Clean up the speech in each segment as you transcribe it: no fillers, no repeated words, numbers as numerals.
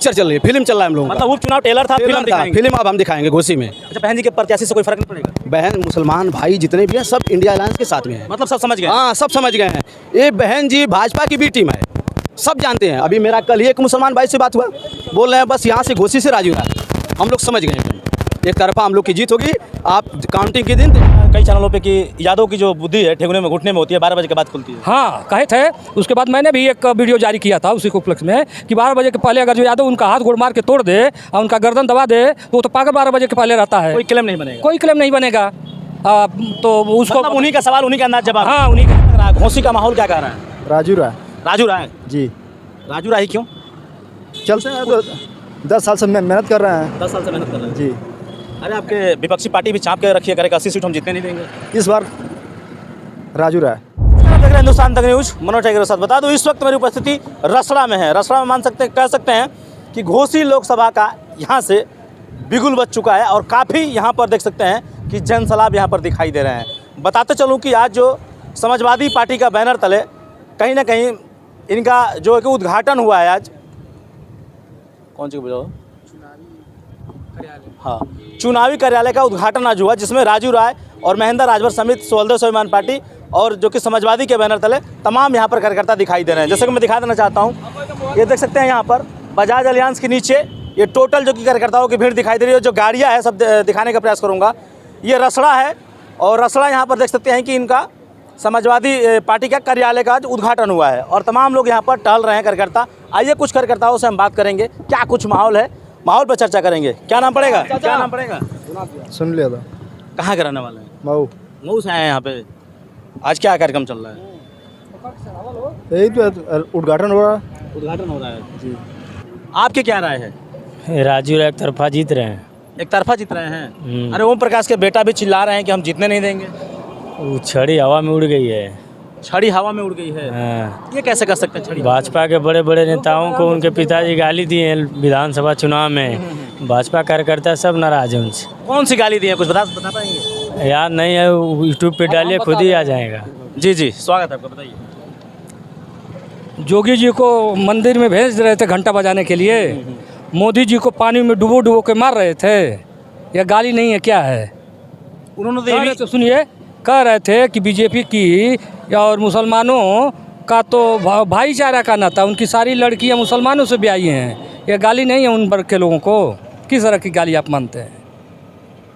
Picture चल रही है, फिल्म चल रहा है हम लोगों का। मतलब उपचुनाव टेलर था, फिल्म दिखाएंगे। फिल्म अब हम दिखाएंगे घोसी में। अच्छा, बहन जी के प्रत्याशी से कोई फर्क नहीं पड़ेगा? बहन मुसलमान भाई जितने भी हैं सब इंडिया अलायंस के साथ में हैं। मतलब सब समझ गए? हाँ, सब समझ गए हैं। ये बहन जी भाजपा की भी टीम है, सब जानते हैं। अभी मेरा कल ही एक मुसलमान भाई से बात हुआ, बोल रहे हैं बस यहाँ से घोसी से राजू राय। हम लोग समझ गए हैं एक तरफा हम लोग की जीत होगी। आप काउंटिंग के दिन कई चैनलों पे कि यादव की जो बुद्धि है ठेगुने में घुटने में होती है, 12 बजे के बाद खुलती है। हाँ कहे थे। उसके बाद मैंने भी एक वीडियो जारी किया था उसी उपलक्ष्य में कि 12 बजे के पहले अगर जो यादव उनका हाथ गोड़ मार के तोड़ दे और उनका गर्दन दबा दे तो वो तो पागल 12 बजे के पहले रहता है। कोई क्लेम नहीं बनेगा? कोई क्लेम नहीं बनेगा। तो उसको मतलब उन्हीं का सवाल, उन्हीं का अंदाज जवाब। हाँ, उन्हीं का। घोसी का माहौल क्या कह रहा है? राजू राय राजू राय जी। राजू राय क्यों? चलते हैं तो 10 साल से मेहनत कर रहे हैं। 10 साल से मेहनत कर रहे हैं जी। अरे आपके विपक्षी पार्टी भी चाप के रखिए करेगा 80 सीट हम जीतने नहीं देंगे इस बार राजू राय। देख रहे हैं हिंदुस्तान तक न्यूज, मनोज टाइगर के साथ। बता दूं इस वक्त मेरी उपस्थिति रसड़ा में है। रसड़ा में कह सकते हैं कि घोसी लोकसभा का यहाँ से बिगुल बज चुका है और काफ़ी यहाँ पर देख सकते हैं कि जनसलाब यहाँ पर दिखाई दे रहे हैं। बताते चलूँ कि आज जो समाजवादी पार्टी का बैनर तले कहीं ना कहीं इनका जो है कि उद्घाटन हुआ है आज। कौन सी बोलो? हाँ, चुनावी कार्यालय का उद्घाटन आज हुआ, जिसमें राजू राय और महेंद्र राजभर समेत सोलदेव स्वाभिमान पार्टी और जो कि समाजवादी के बैनर तले तमाम यहाँ पर कार्यकर्ता दिखाई दे रहे हैं। जैसे कि मैं दिखा देना चाहता हूँ, ये देख सकते हैं यहाँ पर बजाज अलियांस के नीचे ये टोटल जो कि कार्यकर्ताओं की भीड़ दिखाई दे रही है। जो गाड़ियाँ हैं सब दिखाने का प्रयास करूँगा। ये रसड़ा है और रसड़ा यहाँ पर देख सकते हैं कि इनका समाजवादी पार्टी का कार्यालय का आज उद्घाटन हुआ है और तमाम लोग यहाँ पर टहल रहे हैं कार्यकर्ता। आइए कुछ कार्यकर्ताओं से हम बात करेंगे, क्या कुछ माहौल है, माहौल पर चर्चा करेंगे। क्या नाम पड़ेगा? क्या नाम पड़ेगा? सुन लिया था। कहाँ के रहने वाले हैं? मऊ। मऊ से आए हैं यहाँ पे। आज क्या कार्यक्रम चल रहा है? यही तो उद्घाटन हो रहा है। उद्घाटन हो रहा है जी। आपकी क्या राय है? राजू राय एक तरफा जीत रहे हैं। एक तरफा जीत रहे हैं? अरे ओम प्रकाश के बेटा भी चिल्ला रहे हैं कि हम जीतने नहीं देंगे। वो छड़ी हवा में उड़ गई है। छड़ी हवा में उड़ गई है? हाँ। ये कैसे कर सकते हैं छड़ी? भाजपा के बड़े बड़े नेताओं को उनके पिताजी गाली दिए हैं विधानसभा चुनाव में। भाजपा कार्यकर्ता सब नाराज हैं उनसे। कौन सी गाली दी है, कुछ बता पाएंगे? याद नहीं है, यूट्यूब पे डालिए खुद ही आ जाएगा। जी जी, स्वागत है आपका, बताइए। जोगी जी को मंदिर में भेज रहे थे घंटा बजाने के लिए, मोदी जी को पानी में डुबो डुबो के मार रहे थे। यह गाली नहीं है, क्या है? उन्होंने तो सुनिए, कह रहे थे कि बीजेपी की और मुसलमानों का तो भाईचारा का नाता, उनकी सारी लड़कियां मुसलमानों से ब्याही हैं। यह गाली नहीं है उन वर्ग के लोगों को। किस तरह की गाली आप मानते हैं?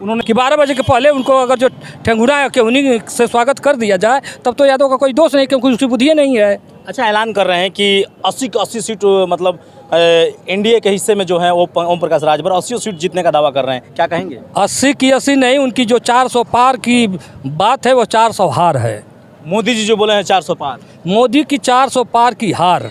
उन्होंने कि 12 बजे के पहले उनको अगर जो ठेंगुना है कि उन्हीं से स्वागत कर दिया जाए तब तो यादव का कोई दोष नहीं, क्योंकि उसकी बुद्धि नहीं है। अच्छा, ऐलान कर रहे हैं कि 80 की 80 सीट मतलब एनडीए के हिस्से में जो है वो ओम प्रकाश राजभर 80 सीट जीतने का दावा कर रहे हैं, क्या कहेंगे? 80 की 80 नहीं, उनकी जो 400 पार की बात है वो 400 हार है। मोदी जी जो बोले हैं 400 पार, मोदी की 400 पार की हार।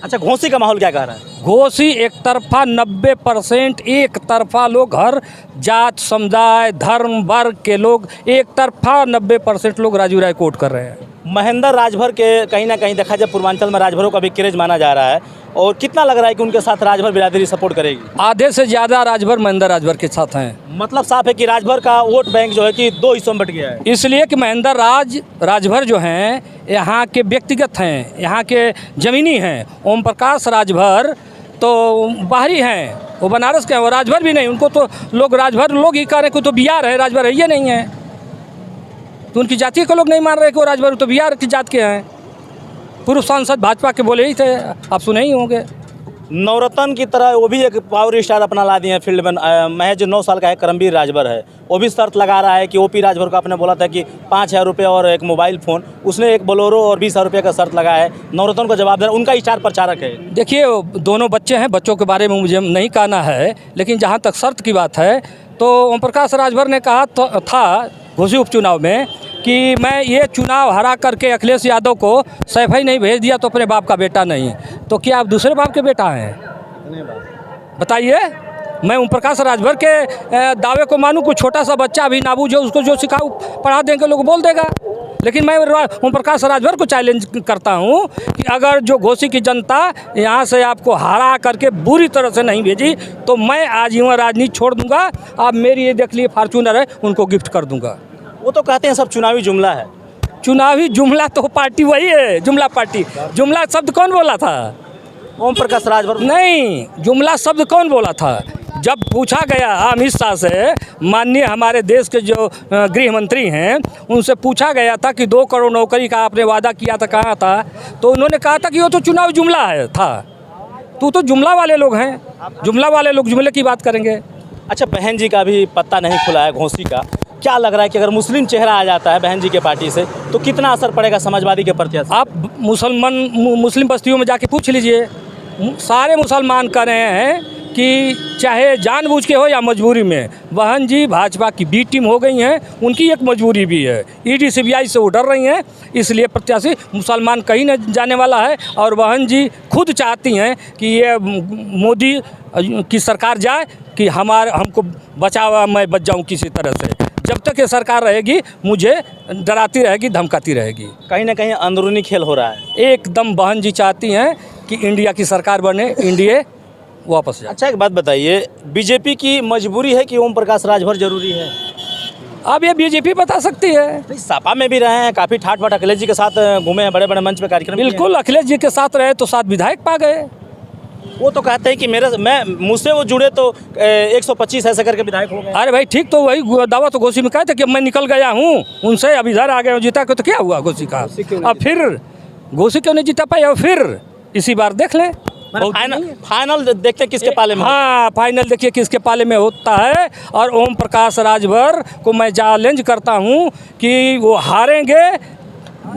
अच्छा, घोसी का माहौल क्या कह रहा है? घोसी एक तरफा 90% एक तरफा लोग, हर जात समुदाय धर्म वर्ग के लोग एक तरफा 90% लोग राजू राय को वोट कर रहे हैं। महेंद्र राजभर के कहीं ना कहीं देखा जाए पूर्वांचल में राजभरों का भी क्रेज माना जा रहा है, और कितना लग रहा है कि उनके साथ राजभर बिरादरी सपोर्ट करेगी? आधे से ज़्यादा राजभर महेंद्र राजभर के साथ हैं। मतलब साफ है कि राजभर का वोट बैंक जो है कि 2 हिस्सों में बट गया है। इसलिए कि महेंद्र राजभर जो हैं यहाँ के व्यक्तिगत हैं, यहाँ के ज़मीनी हैं। ओम प्रकाश राजभर तो बाहरी हैं, वो बनारस के हैं, वो राजभर भी नहीं। उनको तो लोग राजभर लोग ही कह रहे हैं कि तो बिहार है, राजभर है ये नहीं है। तो उनकी जाति के लोग नहीं मान रहे कि वो राजभर तो बिहार की जात के हैं। पूर्व सांसद भाजपा के बोले ही थे, आप सुने ही होंगे। नवरत्न की तरह वो भी एक पावर स्टार अपना ला दिए हैं फील्ड में। महज 9 साल का है करमवीर राजभर है, वो भी शर्त लगा रहा है कि ओपी राजभर को आपने बोला था कि 5000 रुपये और एक मोबाइल फ़ोन, उसने एक बोलोरो और 20,000 रुपये का शर्त लगाया है। नवरत्न को जवाब दे रहा है, उनका स्टार प्रचारक है। देखिए, दोनों बच्चे हैं, बच्चों के बारे में मुझे नहीं कहना है, लेकिन जहाँ तक शर्त की बात है तो ओम प्रकाश राजभर ने कहा था घोसी उपचुनाव में कि मैं ये चुनाव हरा करके अखिलेश यादव को सैफई नहीं भेज दिया तो अपने बाप का बेटा नहीं है। तो क्या आप दूसरे बाप के बेटा हैं? बताइए। मैं ओम प्रकाश राजभर के दावे को मानूं? कोई छोटा सा बच्चा अभी नाबू जो उसको जो सिखाओ पढ़ा देंगे लोग बोल देगा। लेकिन मैं ओम प्रकाश राजभर को चैलेंज करता हूं कि अगर जो घोसी की जनता यहां से आपको हरा करके बुरी तरह से नहीं भेजी तो मैं आजीवन राजनीति छोड़ दूंगा। आप मेरी ये देख लिए फॉर्चूनर है, उनको गिफ्ट कर दूंगा। वो तो कहते हैं सब चुनावी जुमला है। चुनावी जुमला तो पार्टी वही है, जुमला पार्टी। जुमला शब्द कौन बोला था? ओम प्रकाश राजभर नहीं, जुमला शब्द कौन बोला था? जब पूछा गया अमित शाह से, माननीय हमारे देश के जो गृह मंत्री हैं, उनसे पूछा गया था कि 2 करोड़ नौकरी का आपने वादा किया था, कहाँ था? तो उन्होंने कहा था कि वो तो चुनाव जुमला है था। तो जुमला वाले लोग हैं, जुमला वाले लोग जुमले की बात करेंगे। अच्छा, बहन जी का भी पत्ता नहीं खुला है घोसी का। क्या लग रहा है कि अगर मुस्लिम चेहरा आ जाता है बहन जी के पार्टी से तो कितना असर पड़ेगा समाजवादी के प्रत्याशी? आप मुस्लिम बस्तियों में जाके पूछ लीजिए, सारे मुसलमान कह रहे हैं कि चाहे जानबूझ के हो या मजबूरी में, बहन जी भाजपा की बी टीम हो गई हैं, उनकी एक मजबूरी भी है। ईडी सीबीआई से वो डर रही हैं, इसलिए प्रत्याशी मुसलमान कहीं न जाने वाला है। और बहन जी खुद चाहती हैं कि ये मोदी की सरकार जाए कि हमको बचावा, मैं बच जाऊँ किसी तरह से। जब तक ये सरकार रहेगी मुझे डराती रहेगी, धमकाती रहेगी। कहीं ना कहीं अंदरूनी खेल हो रहा है। एकदम बहन जी चाहती हैं कि इंडिया की सरकार बने, इंडिया वापस जाए। अच्छा, एक बात बताइए, बीजेपी की मजबूरी है कि ओम प्रकाश राजभर जरूरी है? अब ये बीजेपी बता सकती है। भाई सपा में भी रहे हैं, काफ़ी ठाट बाट अखिलेश जी के साथ घूमे हैं, बड़े बड़े मंच पे कार्यक्रम किए हैं। बिल्कुल, अखिलेश जी के साथ रहे तो 7 विधायक पा गए। वो तो कहते हैं कि मुझसे वो जुड़े तो 125 ऐसे करके विधायक हो गए। अरे भाई ठीक, तो वही दावा तो घोसी में कहा था कि मैं निकल गया हूँ उनसे, अब इधर आ गया हूँ, जीता के तो क्या हुआ घोसी का? अब फिर घोसी क्यों नहीं जीता पाए? और फिर इसी बार देख लें, फाइनल देखते हैं किसके पाले में। हाँ, फाइनल देखिए किसके पाले में होता है। और ओम प्रकाश राजभर को मैं चैलेंज करता हूँ कि वो हारेंगे,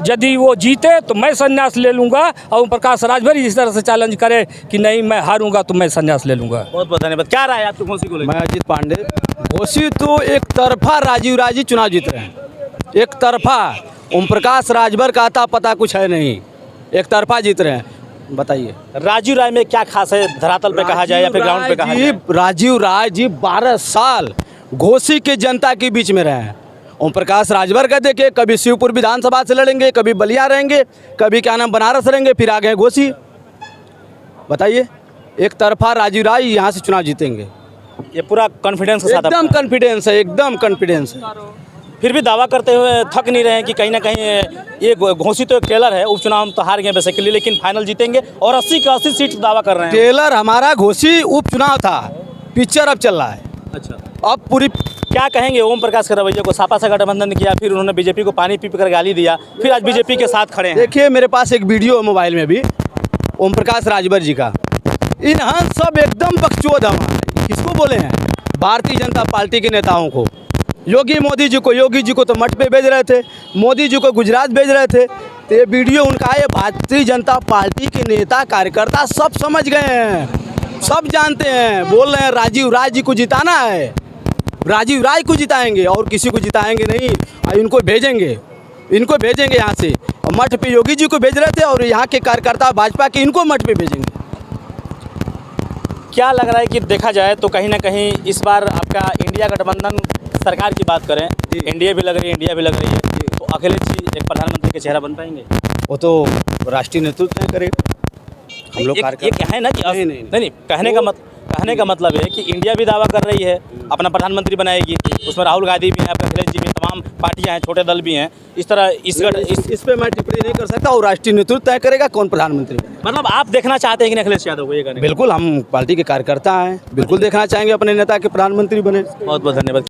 यदि वो जीते तो मैं संन्यास ले लूँगा। और ओम प्रकाश राजभर इस तरह से चैलेंज करे कि नहीं मैं हारूंगा तो मैं संन्यास ले लूँगा। बहुत बहुत धन्यवाद। क्या राय है आपकी घोसी को लेकर? मैं अजीत पांडे। घोसी तो एक तरफा राजीव राजी चुनाव जीत रहे हैं, एक तरफा। ओम प्रकाश राजभर का आता पता कुछ है नहीं, एक तरफा जीत रहे हैं। बताइए राजीव राय में क्या खास है, धरातल पे कहा जाए या फिर ग्राउंड पे कहा जाए? राजीव राय जी 12 साल घोसी के जनता के बीच में रहे हैं। ओम प्रकाश राजभर का देखिए, कभी शिवपुर विधानसभा से लड़ेंगे, कभी बलिया रहेंगे, कभी क्या नाम बनारस रहेंगे, फिर आ गए घोसी। बताइए, एक तरफा राजीव राय यहाँ से चुनाव जीतेंगे। ये पूरा कॉन्फिडेंस के साथ? एकदम कॉन्फिडेंस है, एकदम कॉन्फिडेंस है। फिर भी दावा करते हुए थक नहीं रहे हैं कि कहीं ना कहीं ये घोसी तो एक टेलर है, उपचुनाव हम तो हार गए बेसिकली, लेकिन फाइनल जीतेंगे और 80 का 80 सीट दावा कर रहे हैं। टेलर हमारा घोसी उपचुनाव था, पिक्चर अब चल रहा है। अच्छा, अब पूरी क्या कहेंगे ओम प्रकाश के रवैये को? सपा से गठबंधन किया, फिर उन्होंने बीजेपी को पानी पी कर गाली दिया, फिर आज बीजेपी के साथ खड़े हैं। देखिए, मेरे पास एक वीडियो है मोबाइल में भी ओम प्रकाश राजभर जी का। इन्हां सब एकदम बकचोद हम किसको बोले हैं? भारतीय जनता पार्टी के नेताओं को। योगी मोदी जी को तो मठ पे भेज रहे थे, मोदी जी को गुजरात भेज रहे थे। तो ये वीडियो उनका है। भारतीय जनता पार्टी के नेता कार्यकर्ता सब समझ गए हैं, सब जानते हैं। बोल रहे हैं राजीव राय जी को जिताना है, राजीव राय को जिताएंगे और किसी को जिताएंगे नहीं। इनको भेजेंगे यहाँ से। मठ पे योगी जी को भेज रहे थे और यहाँ के कार्यकर्ता भाजपा के इनको मठ पे भेजेंगे। क्या लग रहा है कि देखा जाए तो कहीं ना कहीं इस बार आपका इंडिया गठबंधन सरकार की बात करें, एनडीए भी लग रही है, इंडिया भी लग रही है, तो अखिलेश जी एक प्रधानमंत्री के चेहरा बन पाएंगे? वो तो राष्ट्रीय नेतृत्व तय करेगा। हम लोग ये क्या है ना कि नहीं। कहने का मतलब है कि इंडिया भी दावा कर रही है अपना प्रधानमंत्री बनाएगी, उसमें राहुल गांधी भी हैं, आपका अखिलेश जी भी, तमाम पार्टियां हैं, छोटे दल भी हैं। इस तरह इस पे मैं टिप्पणी नहीं कर सकता और राष्ट्रीय नेतृत्व तय करेगा कौन प्रधानमंत्री। मतलब आप देखना चाहते हैं कि अखिलेश यादव को? ये कहने बिल्कुल, हम पार्टी के कार्यकर्ता हैं, बिल्कुल देखना चाहेंगे अपने नेता के प्रधानमंत्री बने। बहुत बहुत धन्यवाद।